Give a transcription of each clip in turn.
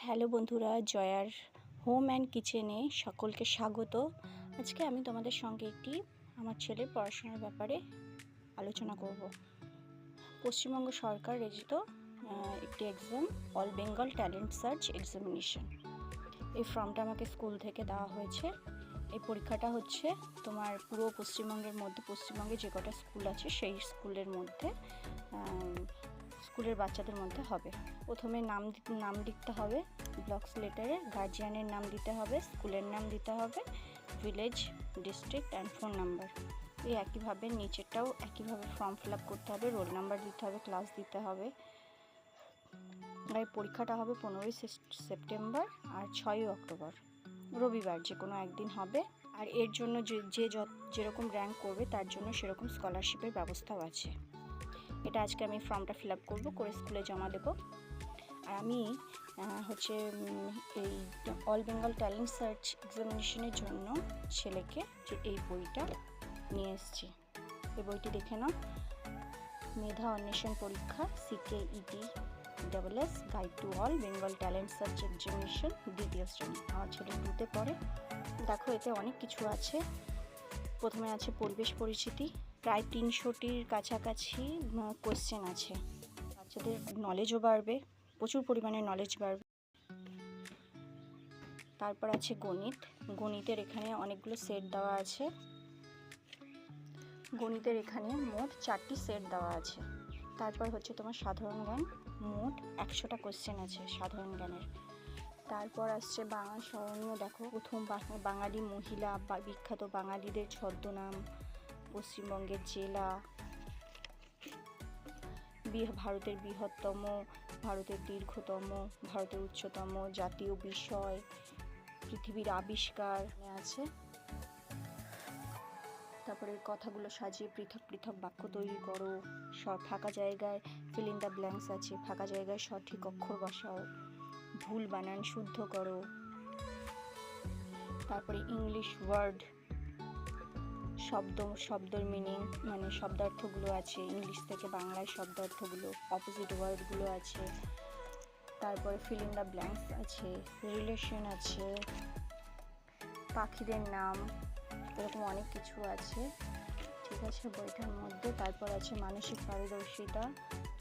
Hello বন্ধুরা, জয়ার home and কিচেনে সকলকে স্বাগত। আজকে আমি তোমাদের সঙ্গে আমার ছেলের পড়াশোনার ব্যাপারে আলোচনা করব। পশ্চিমবঙ্গ সরকার রচিত একটি exam, all Bengal talent search examination. এই ফর্মটা আমাকে স্কুল থেকে দেওয়া হয়েছে। এই পরীক্ষাটা হচ্ছে তোমার পুরো পশ্চিমবঙ্গে যে কটা স্কুল আছে সেই স্কুলের মধ্যে স্কুলের বাচ্চাদের মধ্যে হবে। প্রথমে নাম লিখতে হবে, ব্লকস লেটারে গার্জিয়ানের নাম দিতে হবে, স্কুলের নাম দিতে হবে, village, district and phone number. এই একইভাবে নিচেরটাও একইভাবে ফর্ম ফিল আপ করতে হবে, রোল নাম্বার দিতে হবে, ক্লাস দিতে হবে। এই পরীক্ষাটা হবে 15ই সেপ্টেম্বর আর 6ই অক্টোবর, রবিবার যে কোনো একদিন হবে। আর এর জন্য যেরকম র্যাঙ্ক করবে তার জন্য সেরকম স্কলারশিপের ব্যবস্থাও আছে। এটা আজকে আমি ফর্মটা ফিল আপ করবো, করে স্কুলে জমা দেব। আর আমি এই অল বেঙ্গল ট্যালেন্ট সার্চ এক্সামিনেশনের জন্য ছেলেকে যে এই বইটা নিয়ে এসেছি, এই বইটি দেখে নাও। মেধা অন্বেষণ পরীক্ষা CKET ESS guide to all Bengal talent search examination দ্বিতীয় শ্রেণী। আমার ছেলে 2তে পড়ে। দেখো, এতে অনেক কিছু আছে। প্রথমে আছে পরিবেশ পরিচিতি, প্রায় 300টির কাছাকাছি কোয়েশ্চেন আছে। বাচ্চাদের নলেজও বাড়বে, প্রচুর পরিমাণে নলেজ বাড়বে। তারপর আছে গণিতের এখানে অনেকগুলো সেট দেওয়া আছে। গণিতের এখানে মোট 4টি সেট দেওয়া আছে। তারপর হচ্ছে তোমার সাধারণ জ্ঞান, মোট 100টা কোয়েশ্চেন আছে সাধারণ জ্ঞানের। তারপর আসছে বাংলা স্মরণীয়। দেখো, প্রথম বাঙালি মহিলা বা বিখ্যাত বাঙালিদের ছদ্মনাম, পশ্চিমবঙ্গের জেলা, ভারতের বৃহত্তম, ভারতের দীর্ঘতম, ভারতের উচ্চতম, জাতীয় বিষয়, পৃথিবীর আবিষ্কার আছে। তারপরে কথাগুলো সাজিয়ে পৃথক পৃথক বাক্য তৈরি করো। ফাঁকা জায়গায় ফিল ইন দ্য ব্ল্যাঙ্কস আছে, ফাঁকা জায়গায় সঠিক অক্ষর বসাও, ভুল বানান শুদ্ধ করো। তারপরে ইংলিশ ওয়ার্ড, শব্দের মিনিং মানে শব্দার্থগুলো আছে, ইংলিশ থেকে বাংলায় শব্দার্থগুলো, অপোজিট ওয়ার্ডগুলো আছে। তারপরে ফিল ইন দ্য ব্ল্যাঙ্কস আছে, রিলেশন আছে, পাখিদের নাম, এরকম অনেক কিছু আছে। ঠিক আছে বইটার মধ্যে। তারপর আছে মানসিক পারদর্শিতা,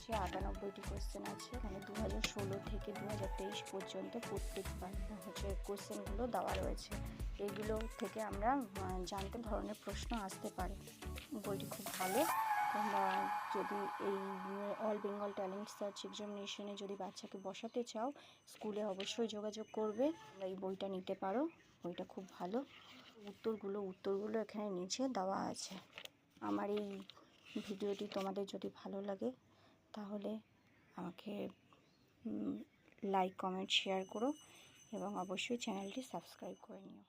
যে 98টি কোয়েশ্চেন আছে। এখানে 2016 থেকে 2023 পর্যন্ত প্রত্যেকবার কোয়েশ্চেনগুলো দেওয়া রয়েছে। এগুলো থেকে আমরা জানতে ধরনের প্রশ্ন আসতে পারে। বইটি খুব ভালো। তোমরা যদি এই অল বেঙ্গল ট্যালেন্ট সার্চ এক্সামিনেশনে যদি বাচ্চাকে বসাতে চাও, স্কুলে অবশ্যই যোগাযোগ করবে। এই বইটা নিতে পারো, বইটা খুব ভালো। উত্তরগুলো এখানে নিচে দেওয়া আছে। আমার এই ভিডিওটি তোমাদের যদি ভালো লাগে তাহলে আমাকে লাইক, কমেন্ট, শেয়ার করো এবং অবশ্যই চ্যানেলটি সাবস্ক্রাইব করে নিও।